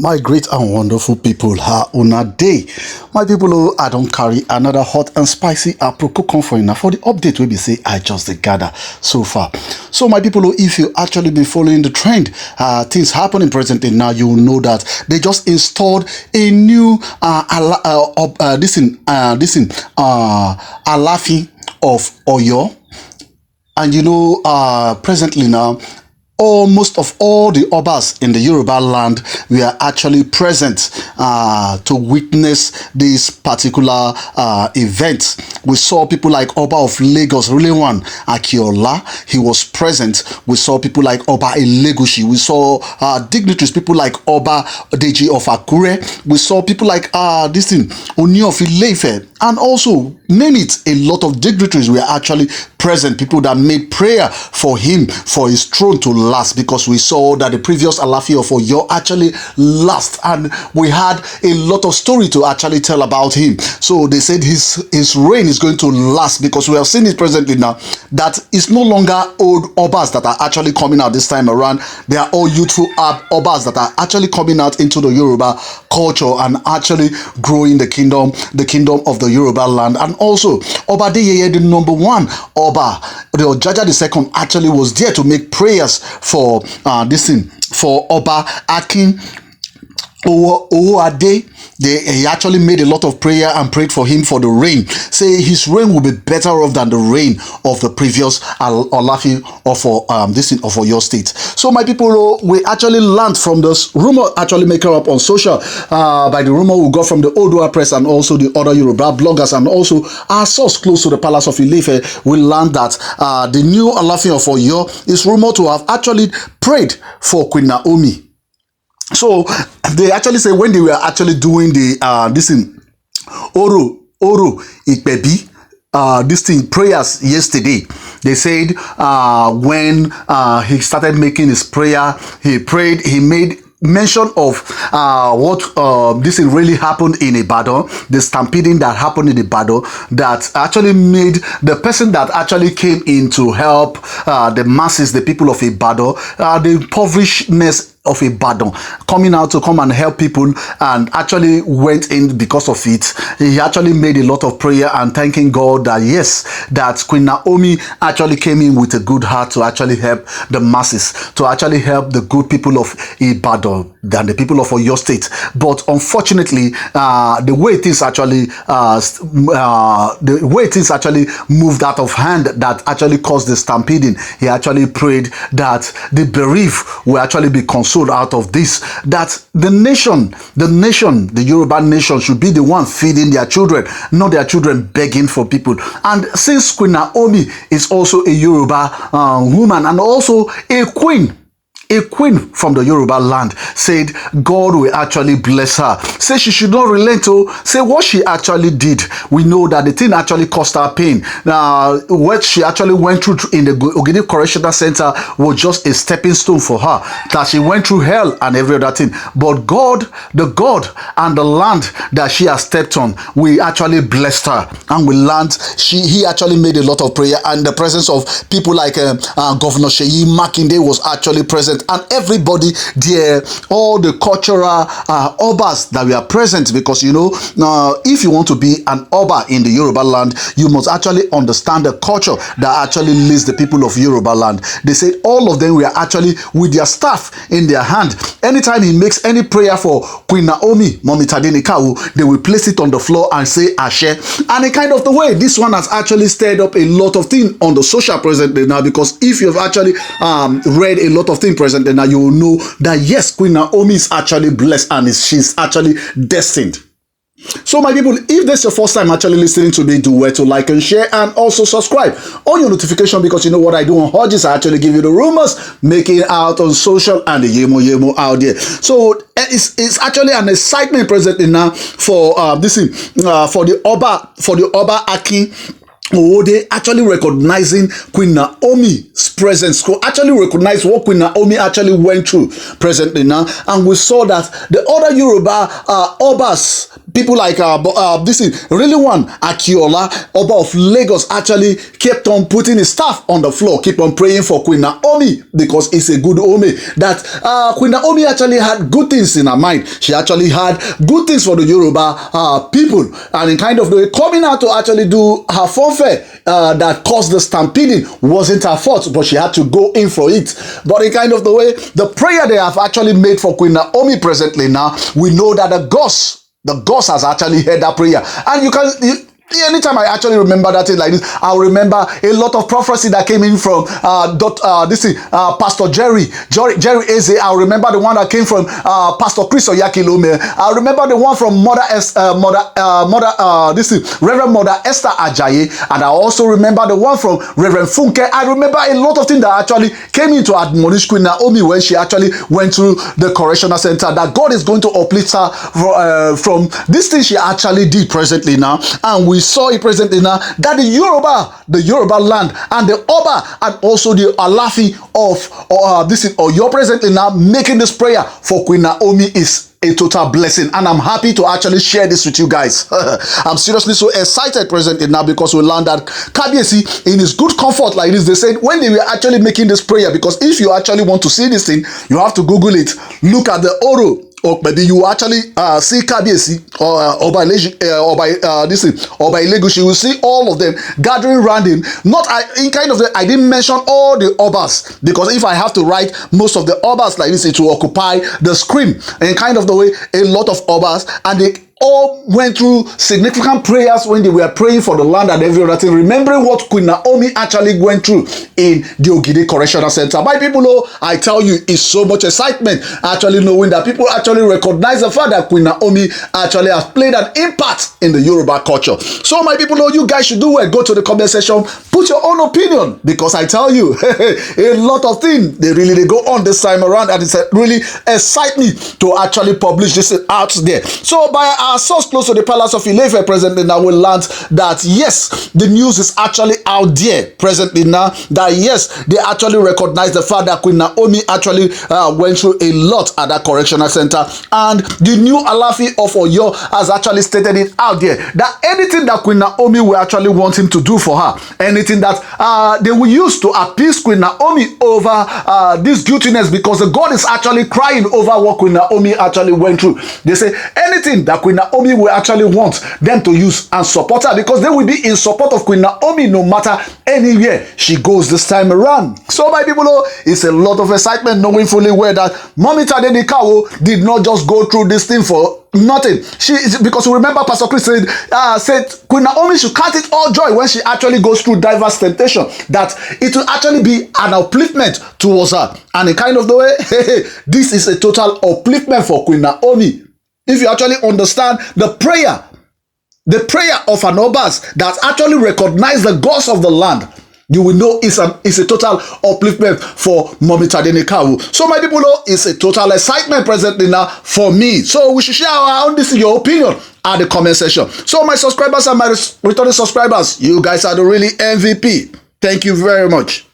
My great and wonderful people, how una day. My people, I don't carry another hot and spicy aproko come for you for the update wey be say I just gather so far. So my people, if you actually been following the trend, things happening presently now, you will know that they just installed a new alaafin of Oyo, and you know, presently now, almost of all the obas in the Yoruba land were actually present to witness this particular event. We saw people like Oba of Lagos, really one Akiola, he was present. We saw people like Oba Elegushi. We saw dignitaries, people like Oba Deji of Akure. We saw people like Ooni of Ife, and also name it, a lot of dignitaries were actually present, people that made prayer for him, for his throne to last, because we saw that the previous alaafin of Oyo actually last, and we had a lot of story to actually tell about him. So they said his reign is going to last, because we have seen it presently now that it's no longer old obas that are actually coming out this time around. They are all youthful obas that are actually coming out into the Yoruba culture and actually growing the kingdom of the Yoruba land. And also Oba Adeyeye, the number one Oba, the Ojaja II, actually was there to make prayers for for Oba Akinmuda. He actually made a lot of prayer and prayed for him for the reign. Say his reign will be better off than the reign of the previous alaafin of your state. So my people, we actually learned from this rumor actually maker up on social by the rumor we got from the Oduwa press and also the other Yoruba bloggers, and also our source close to the palace of Ife. We learned that the new alaafin of Oyo is rumored to have actually prayed for Queen Naomi. So they actually say when they were actually doing the ipebi prayers yesterday, they said when he started making his prayer, he prayed, he made mention of what this really happened in Ibadan, the stampeding that happened in Ibadan, that actually made the person that actually came in to help the masses, the people of Ibadan, the impoverishedness of Ibadan, coming out to come and help people, and actually went in because of it. He actually made a lot of prayer and thanking God that yes, that Queen Naomi actually came in with a good heart to actually help the masses, to actually help the good people of Ibadan than the people of Oyo State. But unfortunately, the way things actually moved out of hand, that actually caused the stampeding. He actually prayed that the bereaved will actually be consoled out of this, that the Yoruba nation should be the one feeding their children, not their children begging for people. And since Queen Naomi is also a Yoruba woman and also a queen from the Yoruba land, said God will actually bless her. Say she should not relent to say what she actually did. We know that the thing actually caused her pain. Now, what she actually went through in the Ogoni Correctional Center was just a stepping stone for her. That she went through hell and every other thing. But God, the God and the land that she has stepped on, we actually blessed her. And we learned he actually made a lot of prayer, and the presence of people like Governor Seyi Makinde was actually present. And everybody there, all the cultural obas that were present, because you know, if you want to be an oba in the Yoruba land, you must actually understand the culture that actually leads the people of Yoruba land. They said all of them were actually with their staff in their hand. Anytime he makes any prayer for Queen Naomi, Mommy Tadenikawo, they will place it on the floor and say Ashe. And a kind of the way this one has actually stirred up a lot of things on the social presently now, because if you've actually read a lot of things presently now, you will know that yes, Queen Naomi is actually blessed and she's actually destined. So my people, if this is your first time actually listening to me, do well to like and share, and also subscribe on your notification, because you know what I do on Hodges, I actually give you the rumors making out on social and the yemo out there. So it's actually an excitement presently now for for the Oba Akin. They actually recognizing Queen Naomi's presence, actually recognize what Queen Naomi actually went through presently now. And we saw that the other Yoruba obas, people like this is really one Akiola, Oba of Lagos, actually kept on putting his staff on the floor, keep on praying for Queen Naomi, because it's a good Omi. That Queen Naomi actually had good things in her mind. She actually had good things for the Yoruba people, and in kind of the way coming out to actually do her funfair that caused the stampeding wasn't her fault, but she had to go in for it. But in kind of the way the prayer they have actually made for Queen Naomi presently now, we know that the gods has actually heard that prayer. And anytime I actually remember that thing like this, I'll remember a lot of prophecy that came in from Pastor Jerry Eze. I'll remember the one that came from Pastor Chris Oyakilome. I'll remember the one from Reverend Mother Esther Ajayi, and I also remember the one from Reverend Funke. I remember a lot of things that actually came in to admonish Queen Naomi when she actually went through the correctional center, that God is going to uplift her from this thing she actually did presently now. And we saw it presently now that the Yoruba land and the Oba and also the alaafin of this is Oyo presently now making this prayer for Queen Naomi is a total blessing, and I'm happy to actually share this with you guys. I'm seriously so excited presently now, because we learned that Kabiyesi, in his good comfort like this, they said when they were actually making this prayer, because if you actually want to see this thing, you have to Google it, look at the Oro. Or maybe you actually see Kabiyesi or Oba Elegushi, you will see all of them gathering around him. In kind of I didn't mention all the Obas, because if I have to write most of the Obas like this, it will occupy the screen. In kind of the way a lot of Obas, and they all went through significant prayers when they were praying for the land and every other thing, remembering what Queen Naomi actually went through in the Ogidi Correctional Center. My people, I tell you, it's so much excitement actually knowing that people actually recognize the fact that Queen Naomi actually has played an impact in the Yoruba culture. So my people, you guys should do well. Go to the comment section, put your own opinion, because I tell you, a lot of things they go on this time around, and it's really excite me to actually publish this out there. So by our source close to the palace of Ife presently now, we learned that yes, the news is actually out there presently now, that yes, they actually recognize the fact that Queen Naomi actually went through a lot at that correctional center, and the new alaafin of Oyo has actually stated it out there that anything that Queen Naomi will actually want him to do for her, anything that they will use to appease Queen Naomi over this guiltiness, because the God is actually crying over what Queen Naomi actually went through. They say anything that Queen Naomi will actually want them to use and support her, because they will be in support of Queen Naomi no matter anywhere she goes this time around. So my people, it's a lot of excitement knowing fully well that Mommy Tadenikawo did not just go through this thing for nothing. Because you remember Pastor Chris said Queen Naomi should count it all joy when she actually goes through diverse temptation, that it will actually be an upliftment towards her. And in kind of the way, this is a total upliftment for Queen Naomi. If you actually understand the prayer of an Obas that actually recognize the gods of the land, you will know it's a total upliftment for Mommy Tadenikawo. So my people, it's a total excitement presently now for me. So we should share our own, this is your opinion at the comment section. So my subscribers and my returning subscribers, you guys are the really MVP. Thank you very much.